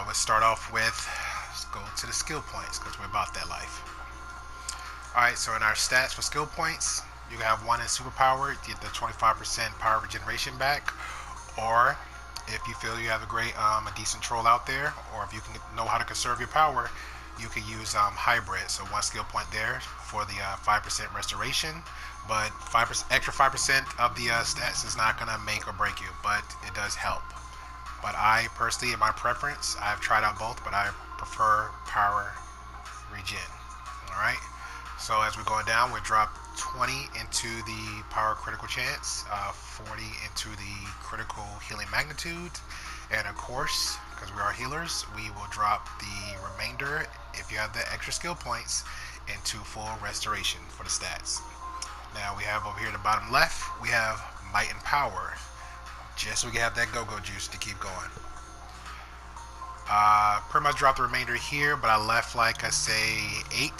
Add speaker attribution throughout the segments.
Speaker 1: would start off with, let's go to the skill points because we're about that life. Alright, so in our stats for skill points, you can have one in superpower, get the 25% power regeneration back, or if you feel you have a decent troll out there, or if you can know how to conserve your power, you can use hybrid. So one skill point there for the 5% restoration, but extra 5% of the stats is not going to make or break you, but it does help. But I personally, in my preference, I've tried out both, but I prefer power regen. Alright, so as we're going down, we drop 20 into the power critical chance, 40 into the critical healing magnitude, and of course, because we are healers, we will drop the remainder, if you have the extra skill points, into full restoration for the stats. Now we have over here at the bottom left, we have might and power, just so we can have that go-go juice to keep going. Pretty much dropped the remainder here, but I left, like I say, 8,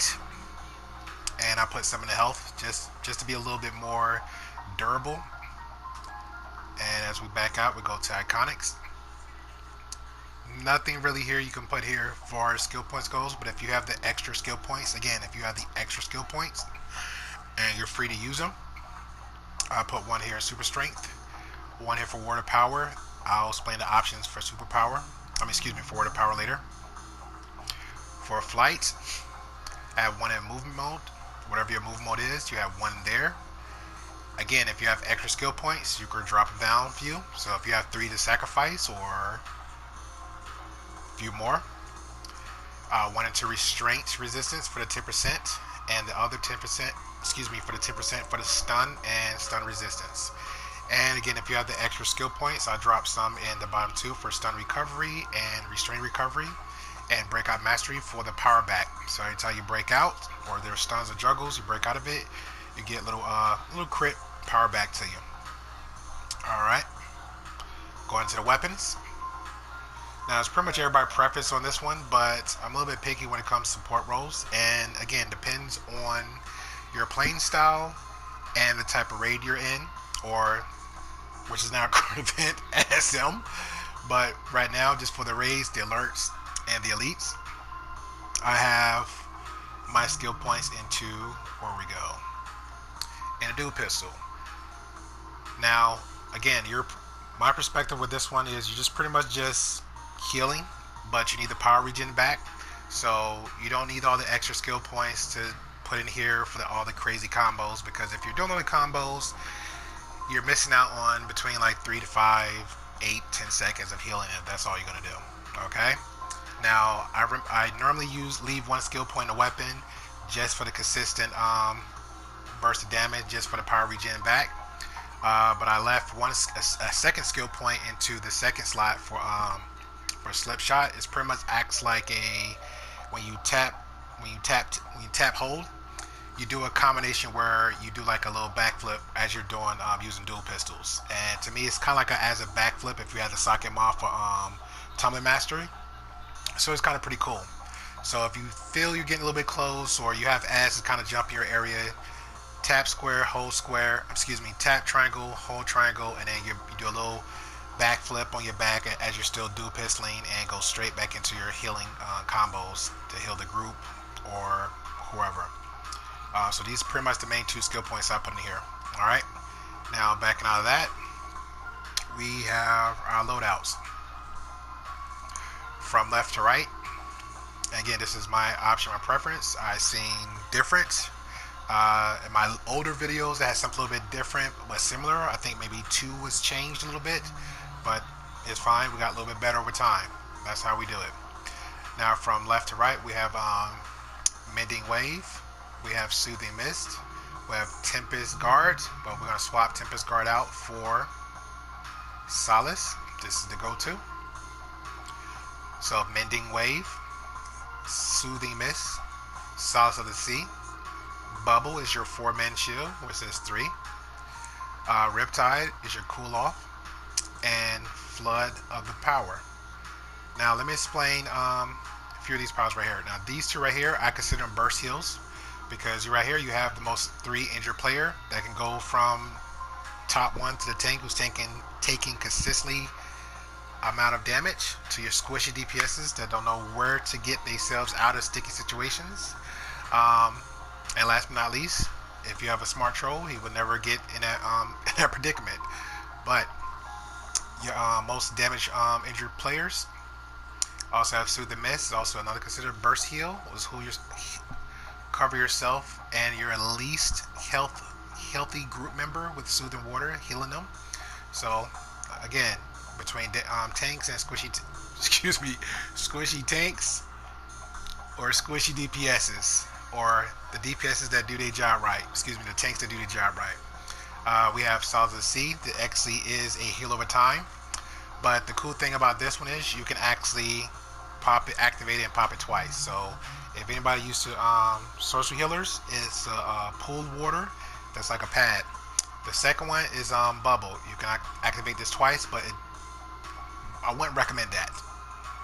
Speaker 1: and I put some in the health just to be a little bit more durable. And as we back out, we go to iconics. Nothing really here you can put here as far as skill points goes, but if you have the extra skill points, again, if you have the extra skill points and you're free to use them, I put one here in super strength, one here for word of power. I'll explain the options for superpower. For word of power later. For flight, I have one in movement mode. Whatever your movement mode is, you have one there. Again, if you have extra skill points, you can drop them down for you. So if you have 3 to sacrifice or a few more, one into restraint resistance for the 10%, and the other 10%, for the 10% for the stun and stun resistance. And again, if you have the extra skill points, I drop some in the bottom 2 for stun recovery and restraint recovery, and breakout mastery for the power back. So every time you break out, or there's stuns or juggles, you break out of it, you get little crit power back to you. Alright, going to the weapons. Now it's pretty much everybody's preference on this one, but I'm a little bit picky when it comes to support roles, and again, depends on your playing style and the type of raid you're in, or which is now current event SM. But right now, just for the raids, the alerts, and the elites, I have my skill points into, where we go, and a dual pistol. Now, again, my perspective with this one is you just pretty much just healing, but you need the power regen back. So you don't need all the extra skill points to put in here for all the crazy combos, because if you're doing all the combos, you're missing out on between like 3 to 5, 8, 10 seconds of healing if that's all you're going to do. Okay? Now, I normally leave one skill point in a weapon just for the consistent burst of damage, just for the power regen back. But I left a second skill point into the second slot for slip shot. It pretty much acts like when you tap hold, you do a combination where you do like a little backflip as you're doing using dual pistols. And to me, it's kind of like as a backflip if you had the socket mod for tumbling mastery. So it's kind of pretty cool. So if you feel you're getting a little bit close, or you have ads to kind of jump your area, tap square, hold square, tap triangle, hold triangle, and then you do a little backflip on your back as you're still dual pistoling, and go straight back into your healing combos to heal the group or whoever. So these are pretty much the main 2 skill points I put in here. Alright, now backing out of that, we have our loadouts. From left to right, again, this is my option, my preference. I've seen different. In my older videos, that had something a little bit different but similar. I think maybe 2 was changed a little bit, but it's fine. We got a little bit better over time. That's how we do it. Now from left to right, we have Mending Wave. We have Soothing Mist. We have Tempest Guard, but we're going to swap Tempest Guard out for Solace. This is the go-to. So Mending Wave, Soothing Mist, Solace of the Sea. Bubble is your 4-man shield, which is 3. Riptide is your cool off, and Flood of the Power. Now let me explain a few of these powers right here. Now these 2 right here, I consider them burst heals, because right here you have the most 3 injured player that can go from top 1 to the tank, who's taking consistently amount of damage to your squishy DPSs that don't know where to get themselves out of sticky situations. And last but not least, if you have a smart troll, he would never get in that in that predicament. But your most damaged injured players also have Soothe the Mist. Also another considered burst heal is who you cover yourself and your least healthy group member with Soothing Water, healing them. So again, between tanks and squishy tanks or squishy DPSs, or the DPSs that do their job right. The tanks that do their job right. We have Salt of the Sea that actually is a heal over time. But the cool thing about this one is you can actually pop it, activate it, and pop it twice. So if anybody used to sorcery healers, it's pooled water that's like a pad. The second one is bubble. You can activate this twice, but I wouldn't recommend that.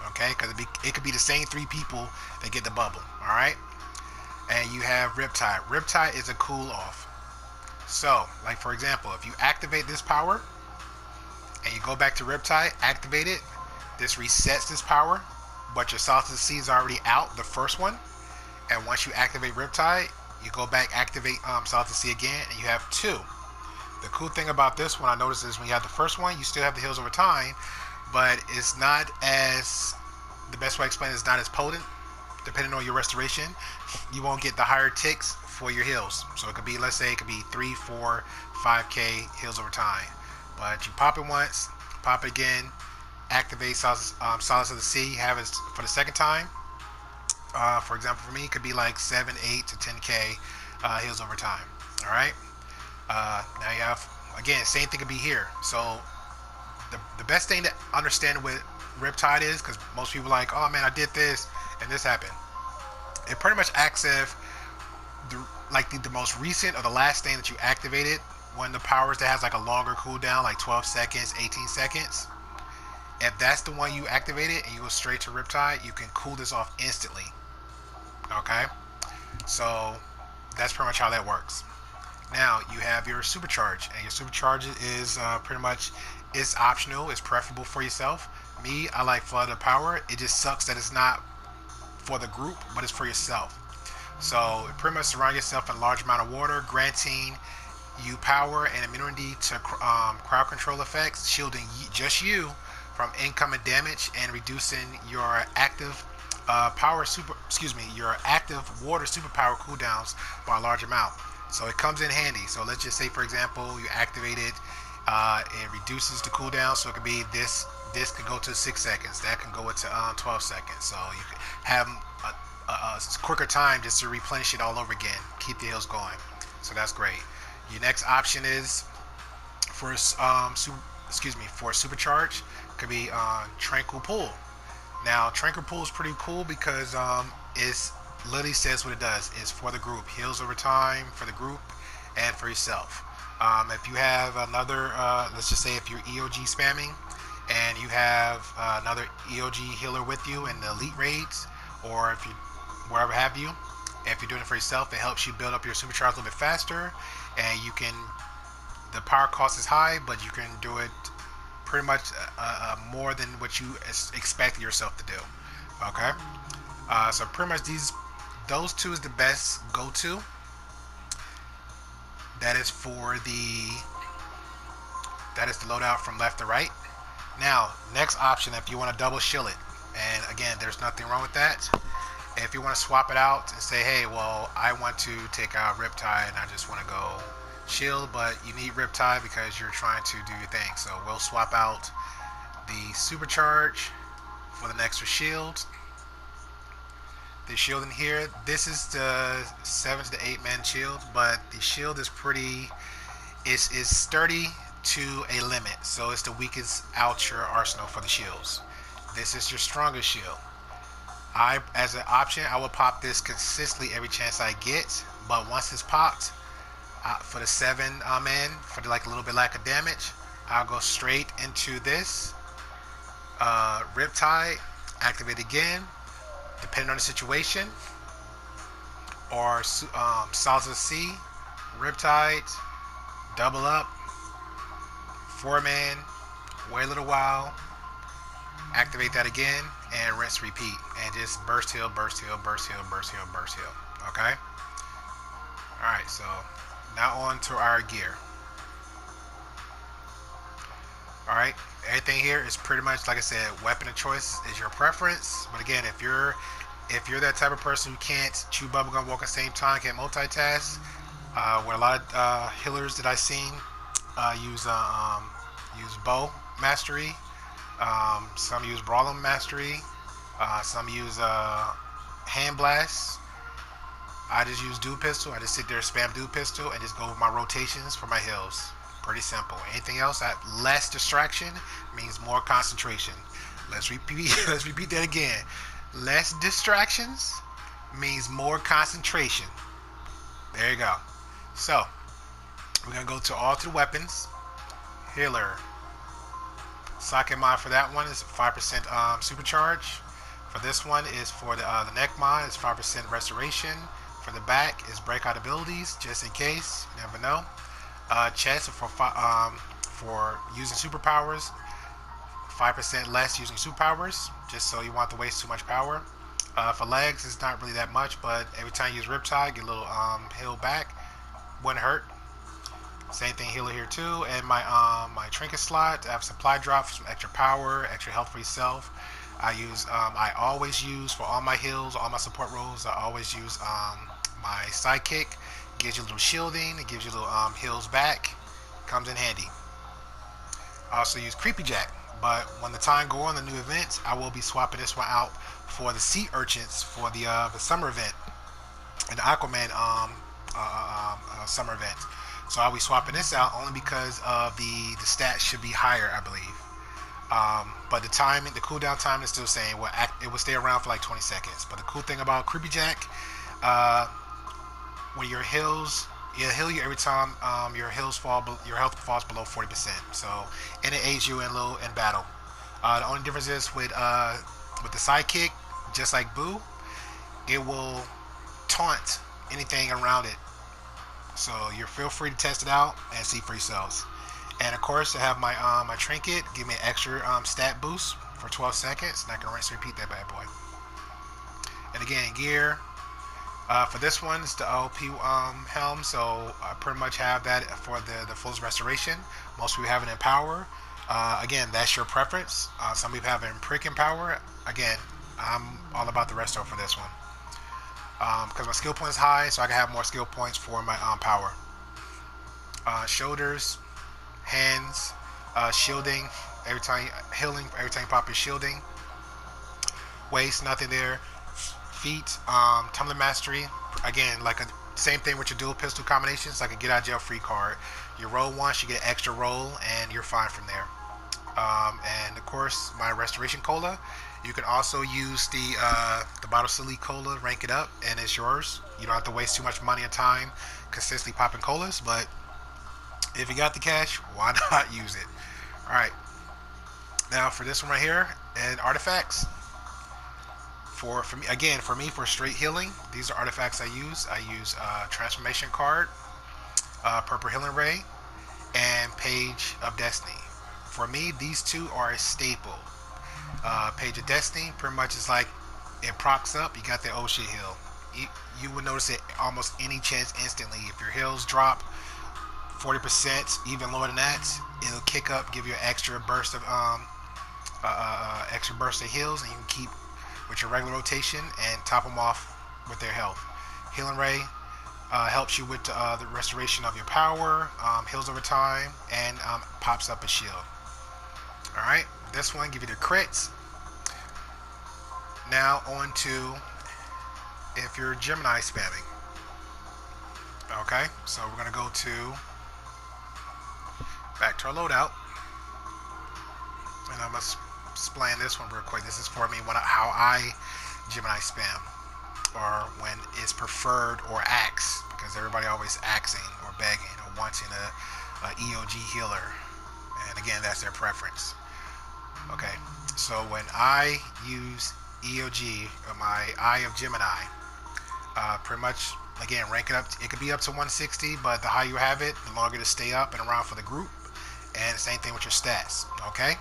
Speaker 1: Okay, because it could be the same 3 people that get the bubble. All right, and you have Riptide. Riptide is a cool off. So, like for example, if you activate this power and you go back to Riptide, activate it, this resets this power, but your Salt of the Sea is already out, the first one. And once you activate Riptide, you go back, activate Salt of the Sea again, and you have 2. The cool thing about this one I noticed is when you have the first one, you still have the heals over time, but it's not as, the best way to explain it is not as potent. Depending on your restoration, you won't get the higher ticks for your heals. So it could be, let's say it could be 3, 4, 5k heals over time. But you pop it once, pop it again, activate Solace of the Sea, have it for the second time. For example, for me, it could be like 7, 8 to 10k heals over time. All right. Now you have, again, same thing could be here. So the best thing to understand with Riptide is, because most people are like, oh man, I did this and this happened. It pretty much acts as the most recent or the last thing that you activated. One of the powers that has like a longer cooldown, like 12 seconds, 18 seconds. If that's the one you activated and you go straight to Riptide, you can cool this off instantly. Okay, so that's pretty much how that works. Now you have your Supercharge, and your Supercharge is pretty much, it's optional, it's preferable for yourself. Me, I like Flood of Power. It just sucks that it's not for the group, but it's for yourself. So pretty much surround yourself in a large amount of water, granting you power and immunity to crowd control effects, shielding just you from incoming damage and reducing your active your active water superpower cooldowns by a large amount. So it comes in handy. So let's just say, for example, you activate it, it reduces the cooldown. So it could be this could go to 6 seconds, that can go into 12 seconds. So you could have a quicker time just to replenish it all over again, keep the heals going. So that's great. Your next option is for for Supercharge, could be Tranquil Pool. Now Tranquil Pool is pretty cool because it's literally says what it does. It's for the group, heals over time for the group and for yourself. If you have another, let's just say if you're EOG spamming and you have another EOG healer with you in the elite raids, or if you wherever have you, if you're doing it for yourself, it helps you build up your Supercharge a little bit faster, and you can, the power cost is high, but you can do it pretty much more than what you expect yourself to do. Okay, so pretty much those 2 is the best go-to. That is the loadout from left to right. Now, next option, if you want to double shield it, and again, there's nothing wrong with that. If you want to swap it out and say, hey, well, I want to take out Riptide and I just want to go shield, but you need Riptide because you're trying to do your thing. So we'll swap out the Supercharge for the extra shield. The shield in here, this is the 7 to 8 man shield, but the shield is pretty, is sturdy to a limit. So it's the weakest out your arsenal for the shields. This is your strongest shield. As an option, I will pop this consistently every chance I get, but once it's popped, for the 7 man, for the, like a little bit lack of damage, I'll go straight into this Riptide, activate again, depending on the situation, or Salt of the Sea, Riptide, double up, 4 man, wait a little while, Activate that again and rinse repeat. And just burst heal, burst heal, burst heal, burst heal, burst heal. Okay? Alright, so now on to our gear. Alright, everything here is pretty much, like I said, weapon of choice is your preference. But again, if you're that type of person who can't chew bubblegum, walk at the same time, can't multitask, what a lot of healers that I've seen use bow mastery. Some use brawling mastery. Some use hand blast. I just use dual pistol. I just sit there, spam dual pistol, and just go with my rotations for my heals. Pretty simple. Anything else, less distraction means more concentration. Let's repeat that again. Less distractions means more concentration. There you go. So we're gonna go to all 2 weapons. Healer. Socket mod for that one is 5% supercharge. For this one is for the neck mod is 5% restoration. For the back is breakout abilities, just in case. You never know. Chest for using superpowers, 5% less using superpowers, just so you want to waste too much power. For legs, it's not really that much, but every time you use Riptide, get a little heal back. Wouldn't hurt. Same thing, healer here too. And my trinket slot, I have supply drop for some extra power, extra health for yourself. I always use for all my heals, all my support roles. I always use my sidekick. Gives you a little shielding. It gives you a little heals back. Comes in handy. I also use Creepy Jack, but when the time go on the new events, I will be swapping this one out for the sea urchins for the summer event and the Aquaman summer event. So I'll be swapping this out only because of the stats should be higher, I believe. But the timing, the cooldown time is still the same. It will stay around for like 20 seconds. But the cool thing about Creepy Jack, when your heals, it'll heal you every time your health falls below 40%. So, and it aids you in battle. The only difference is with the sidekick, just like Boo, it will taunt anything around it. So you feel free to test it out and see for yourselves. And of course, I have my trinket, give me an extra stat boost for 12 seconds, and I can rinse and repeat that bad boy. And again, gear. For this one, it's the OP helm, so I pretty much have that for the fullest restoration. Most people have it in power. Again, that's your preference. Some people have it in prick and power. Again, I'm all about the resto for this one. Because my skill point is high, so I can have more skill points for my power. Shoulders, hands, shielding, healing every time you pop your shielding. Waist, nothing there. Feet, tumbling mastery. Again, like same thing with your dual pistol combinations, like a get out of jail free card. You roll once, you get an extra roll, and you're fine from there. And of course, my restoration cola. You can also use the bottle silly cola, rank it up, and it's yours. You don't have to waste too much money and time consistently popping colas, but if you got the cash, why not use it? All right. Now for this one right here, and artifacts. For me, for straight healing, these are artifacts I use. I use transformation card, purple healing ray, and page of destiny. For me, these two are a staple. Page of destiny pretty much is like it procs up. You got that oh shit heal. You would notice it almost any chance instantly. If your heals drop 40%, even lower than that, it'll kick up, give you an extra burst of heals, and you can keep with your regular rotation and top them off with their health. Healing ray helps you with the restoration of your power, heals over time, and pops up a shield. Alright, this one give you the crits. Now on to if you're Gemini spamming. Okay, so we're gonna go back to our loadout, and I must explain this one real quick. This is for me how I Gemini spam, or when it's preferred or axe, because everybody always axing or begging or wanting a EOG healer, and again, that's their preference. Okay, so when I use EOG, or my Eye of Gemini, pretty much, again, rank it up. It could be up to 160, but the higher you have it, the longer to stay up and around for the group. And the same thing with your stats. Okay.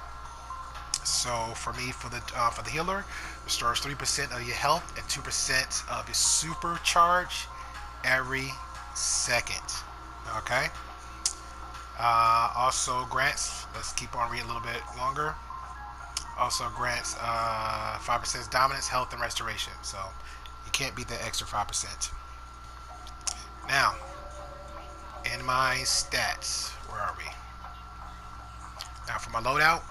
Speaker 1: So for me, for the healer, restores 3% of your health and 2% of your supercharge every second. Okay. Also grants. Let's keep on reading a little bit longer. Also grants 5% dominance, health, and restoration. So you can't beat the extra 5%. Now, in my stats, where are we? Now for my loadout,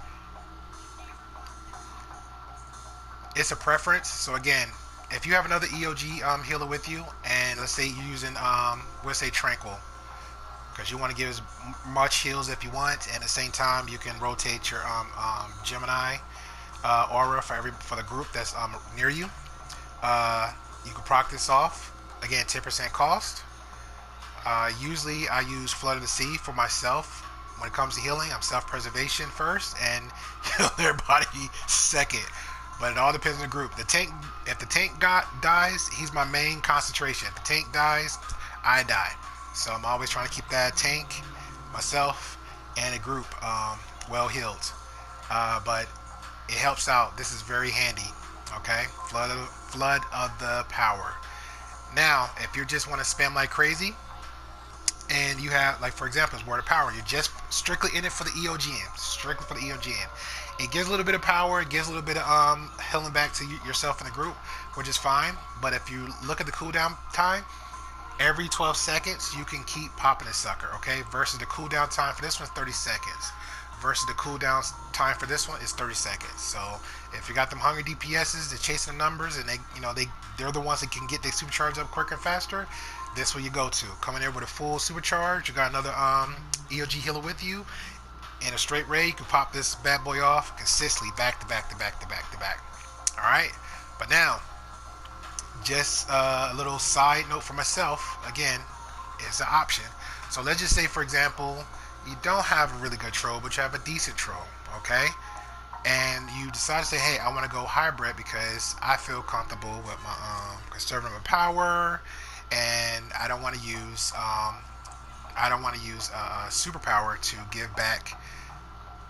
Speaker 1: it's a preference. So again, if you have another EOG healer with you, and let's say you're using we'll say Tranquil, because you want to give as much heals if you want, and at the same time you can rotate your Gemini aura for the group that's near you. You can proc this off. Again, 10% cost. Usually I use Flood of the Sea for myself. When it comes to healing, I'm self-preservation first and heal their body second. But it all depends on the group. If the tank dies, he's my main concentration. If the tank dies, I die. So I'm always trying to keep that tank, myself, and a group well healed. But it helps out. This is very handy. Okay, flood of the power. Now, if you just want to spam like crazy, and you have, like for example, it's Word of Power. You're just strictly in it for the EOGM. Strictly for the EOGM. It gives a little bit of power. It gives a little bit of healing back to yourself in the group, which is fine. But if you look at the cooldown time, every 12 seconds you can keep popping a sucker. Okay, versus the cooldown time for this one is 30 seconds. Versus the cooldown time for this one is 30 seconds. So if you got them hungry DPSs, they're chasing the numbers, and they're the ones that can get their supercharge up quicker and faster. This where you go to. Come in there with a full supercharge. You got another EOG healer with you. In a straight raid, you can pop this bad boy off consistently, back to back to back to back to back. All right. But now, just a little side note for myself. Again, it's an option. So let's just say, for example, you don't have a really good troll, but you have a decent troll. Okay. And you decide to say, hey, I want to go hybrid because I feel comfortable with my conserving my power. And I don't want to use superpower to give back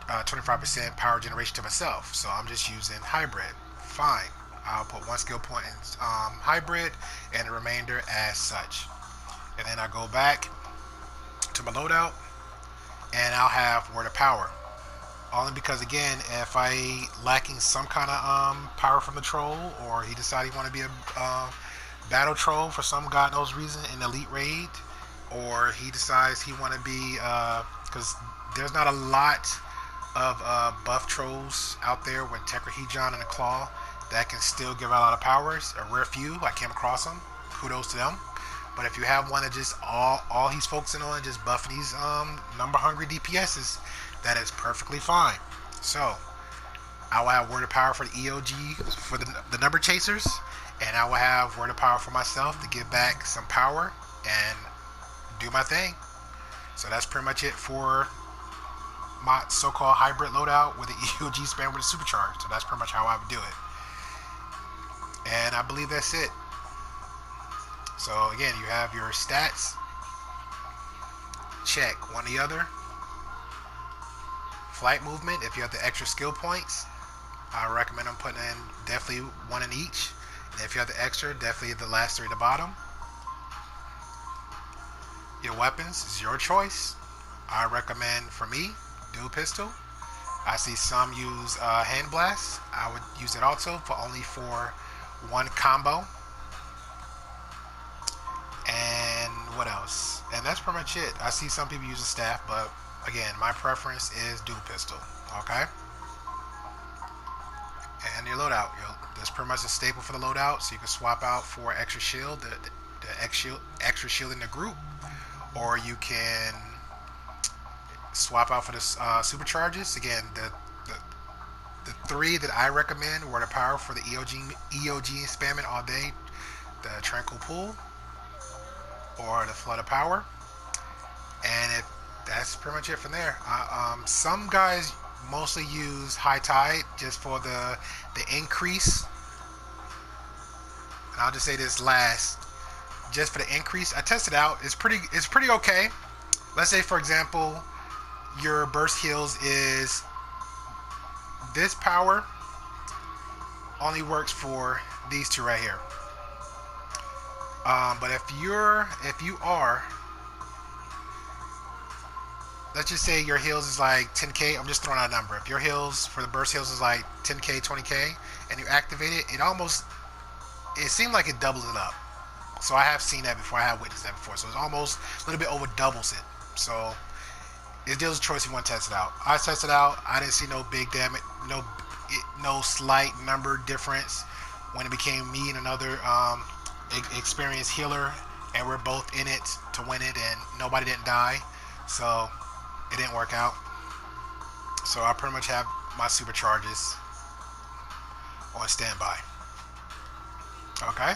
Speaker 1: 25% power generation to myself. So I'm just using hybrid. Fine. I'll put one skill point in hybrid and the remainder as such. And then I go back to my loadout and I'll have Word of Power. Only because, again, if I lacking some kind of power from the troll, or he decided he want to be a battle troll for some god knows reason in elite raid, or he decides he want to be because there's not a lot of buff trolls out there with Tetrahedron and a claw that can still give out a lot of powers. A rare few, I came across them, kudos to them. But if you have one that just all he's focusing on just buffing these number hungry DPSs, that is perfectly fine. So I will have Word of Power for the EOG for the number chasers, and I will have Word of Power for myself to give back some power and do my thing. So that's pretty much it for my so-called hybrid loadout with the EOG spam with a supercharge. So that's pretty much how I would do it. And I believe that's it. So again, you have your stats. Check one or the other. Flight movement, if you have the extra skill points, I recommend them putting in definitely one in each. And if you have the extra, definitely the last three at the bottom. Your weapons is your choice. I recommend, for me, dual pistol. I see some use hand blast. I would use it also for one combo. And what else? And that's pretty much it. I see some people use a staff, but again, my preference is dual pistol. Okay. And your loadout. That's pretty much a staple for the loadout. So you can swap out for extra shield, the extra shield in the group, or you can swap out for the supercharges. Again, the three that I recommend were the power for the EOG spamming all day, the Tranquil Pool, or the Flood of Power. And that's pretty much it from there. Some guys mostly use High Tide just for the increase. And I'll just say this last, just for the increase. I tested it out. It's pretty okay. Let's say, for example, your burst heals is this power only works for these two right here. But if you are, let's just say your heals is like 10k. I'm just throwing out a number. If your heals for the burst heals is like 10k, 20k, and you activate it, it seemed like it doubles it up. So I have seen that before. I have witnessed that before. So it's almost a little bit over doubles it. So it's dealer's choice if you want to test it out. I tested it out. I didn't see no big damage, no slight number difference when it became me and another experienced healer, and we're both in it to win it, and nobody didn't die. So it didn't work out. So I pretty much have my supercharges on standby. Okay.